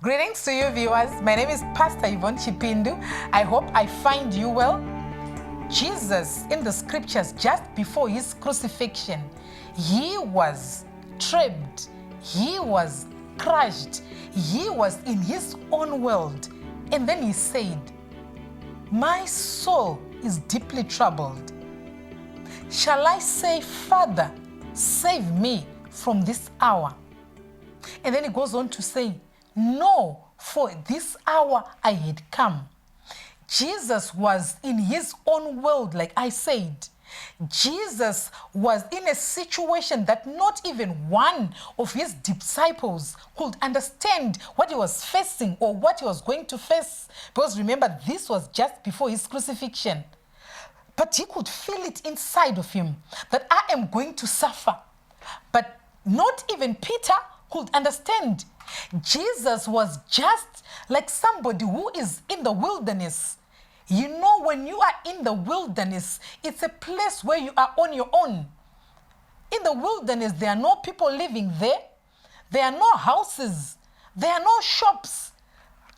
Greetings to you viewers. My name is Pastor Yvonne Chipindu. I hope I find you well. Jesus in the scriptures just before his crucifixion, he was tripped, he was crushed, he was in his own world. And then he said, "My soul is deeply troubled. Shall I say, Father, save me from this hour?" And then he goes on to say, "No, for this hour I had come." Jesus was in his own world, like I said. Jesus was in a situation that not even one of his disciples could understand what he was facing or what he was going to face. Because remember, this was just before his crucifixion. But he could feel it inside of him that I am going to suffer. But not even Peter could understand. Jesus was just like somebody who is in the wilderness. You know, when you are in the wilderness, it's a place where you are on your own. In the wilderness, there are no people living there. There are no houses. There are no shops,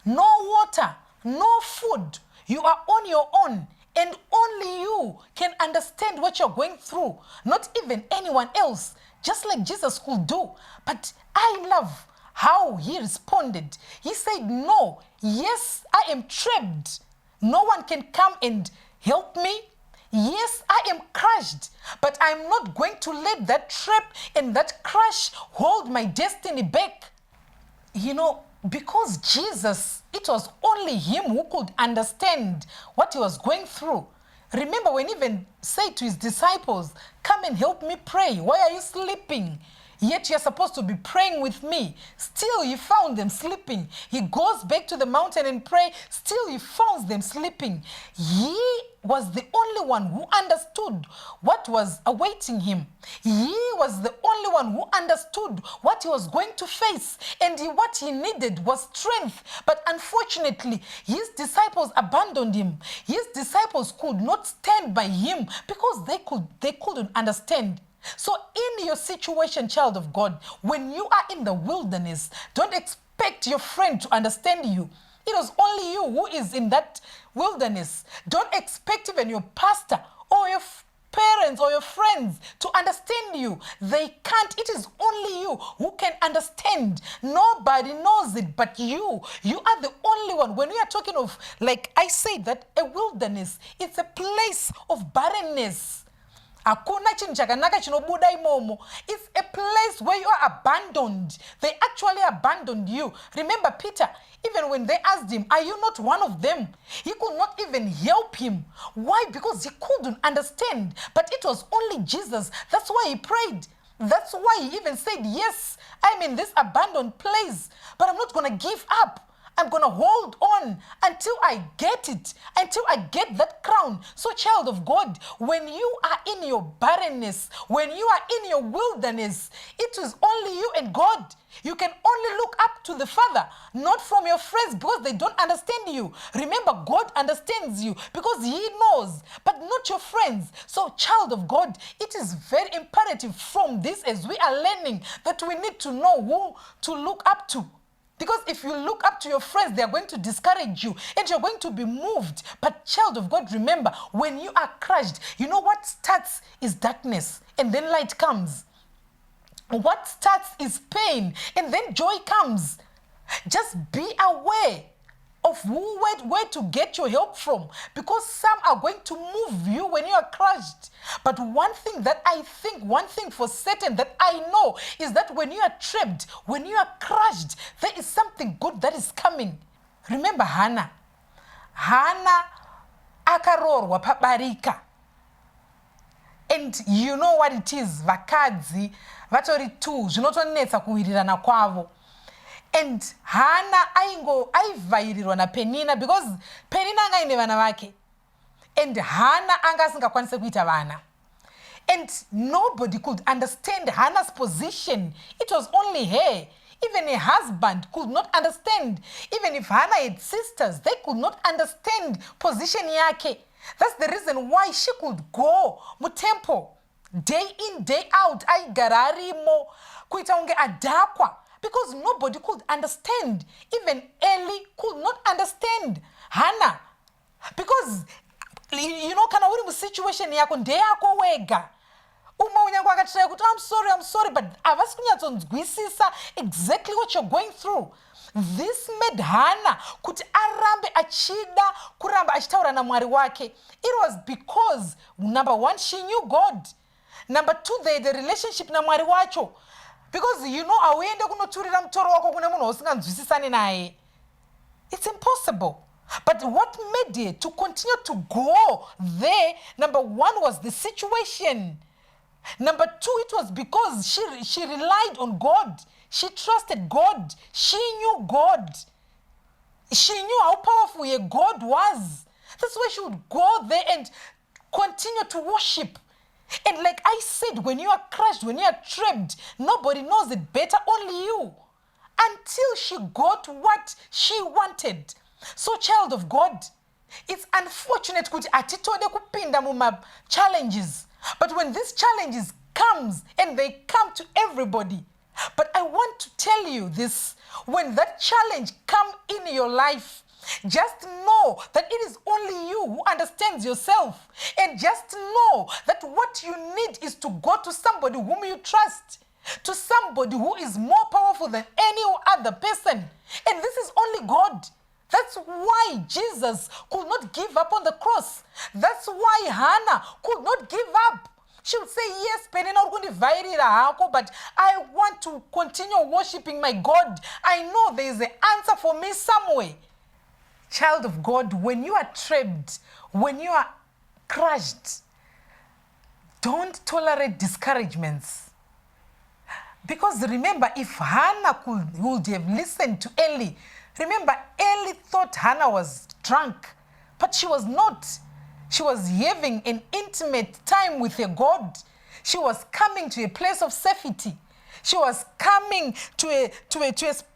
no water, no food. You are on your own. And only you can understand what you're going through. Not even anyone else. Just like Jesus could do. But I love how he responded. He said, "No, yes, I am trapped. No one can come and help me. Yes, I am crushed, but I'm not going to let that trap and that crush hold my destiny back." You know, because Jesus, it was only him who could understand what he was going through. Remember when he even said to his disciples, "Come and help me pray. Why are you sleeping? Yet you're supposed to be praying with me." Still, he found them sleeping. He goes back to the mountain and pray. Still, he found them sleeping. He was the only one who understood what was awaiting him. He was the only one who understood what he was going to face. And what he needed was strength. But unfortunately, his disciples abandoned him. His disciples could not stand by him because they couldn't understand. So in your situation, child of God, when you are in the wilderness, don't expect your friend to understand you. It was only you who is in that wilderness. Don't expect even your pastor or your parents or your friends to understand you. They can't. It is only you who can understand. Nobody knows it but you. You are the only one. When we are talking of, like I said, that a wilderness, it's a place of barrenness. It's a place where you are abandoned. They actually abandoned you. Remember Peter, even when they asked him, "Are you not one of them?" He could not even help him. Why? Because he couldn't understand. But it was only Jesus. That's why he prayed. That's why he even said, "Yes, I'm in this abandoned place, but I'm not going to give up. I'm going to hold on until I get it, until I get that crown." So child of God, when you are in your barrenness, when you are in your wilderness, it is only you and God. You can only look up to the Father, not from your friends because they don't understand you. Remember, God understands you because he knows, but not your friends. So child of God, it is very imperative from this as we are learning that we need to know who to look up to. Because if you look up to your friends, they are going to discourage you and you're going to be moved. But child of God, remember, when you are crushed, you know what starts is darkness and then light comes. What starts is pain and then joy comes. Just be aware of where to get your help from, because some are going to move you when you are crushed. But one thing for certain that I know is that when you are trapped, when you are crushed, there is something good that is coming. Remember Hannah akarorwa pabarika. And you know what it is, vakadzi vatori tu zvinotonetsa kuwirirana kwavo. And Hannah aivhairirwa naPenina because Penina anga ine vana vake. And Hannah anga asingakwanise kuita vana. And nobody could understand Hannah's position. It was only her. Even her husband could not understand. Even if Hannah had sisters, they could not understand position yake. That's the reason why she could go mu temple day in, day out. Aigararimo kuita unge adakwa. because nobody could understand. Even Eli could not understand Hannah. Because, kana uri musituation yako ndeyako wega. Umwe unyango akatry kuti I'm sorry, but havasi kunyatsonzwisisa exactly what you're going through. This made Hannah kuti arambe achida kuramba achitaura naMwari wake. It was because, number one, she knew God. Number two, they had a relationship naMwari wacho. Because auende kunoturira mutoro wako kune munhu usinganzwisisani naye. It's impossible. But what made her to continue to go there, number one, was the situation. Number two, it was because she relied on God. She trusted God. She knew God. She knew how powerful her God was. That's why she would go there and continue to worship. And like I said, when you are crushed, when you are trapped, nobody knows it better, only you. Until she got what she wanted. So, child of God, it's unfortunate kuti atitode kupinda muma challenges. But when these challenges comes, and they come to everybody, but I want to tell you this, when that challenge come in your life, just know that it is only you who understands yourself. And just know that what you need is to go to somebody whom you trust, to somebody who is more powerful than any other person. And this is only God. That's why Jesus could not give up on the cross. That's why Hannah could not give up. She would say, yes, but I want to continue worshiping my God. I know there is an answer for me somewhere. Child of God, when you are trapped, when you are crushed, don't tolerate discouragements. Because remember, if Hannah would have listened to Eli, remember, Eli thought Hannah was drunk, but she was not. She was having an intimate time with her God. She was coming to a place of safety. She was coming to a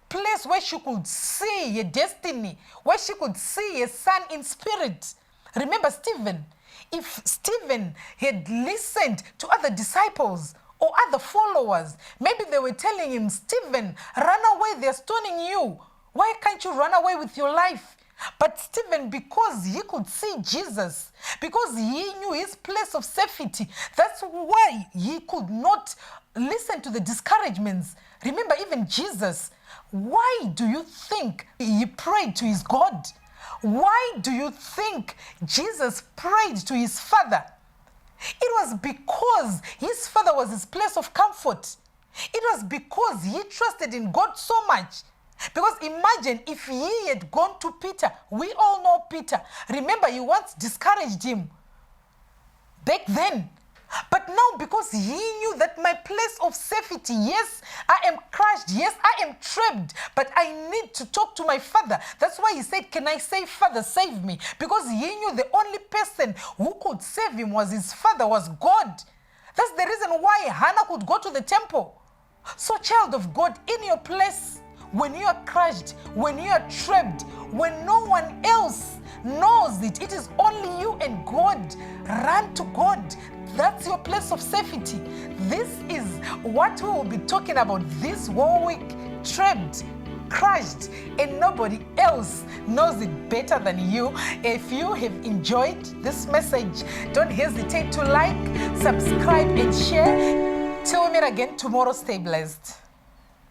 place where she could see her destiny, where she could see her son in spirit. Remember Stephen. If Stephen had listened to other disciples or other followers, maybe they were telling him, Stephen, run away, they're stoning you. Why can't you run away with your life? But Stephen, because he could see Jesus, because he knew his place of safety, that's why he could not listen to the discouragements. Remember, even Jesus, why do you think he prayed to his God? Why do you think Jesus prayed to his Father? It was because his Father was his place of comfort. It was because he trusted in God so much. Because imagine if he had gone to Peter. We all know Peter. Remember, he once discouraged him back then. But now, because he knew that my place of safety, yes, I am crushed, yes, I am trapped, but I need to talk to my Father. That's why he said, can I say, Father, save me? Because he knew the only person who could save him was his Father, was God. That's the reason why Hannah could go to the temple. So, child of God, in your place, when you are crushed, when you are trapped, when no one else knows it, it is only you and God. Run to God. That's your place of safety. This is what we will be talking about this whole week. Trapped, crushed, and nobody else knows it better than you. If you have enjoyed this message, don't hesitate to like, subscribe, and share. Till we meet again tomorrow, stay blessed.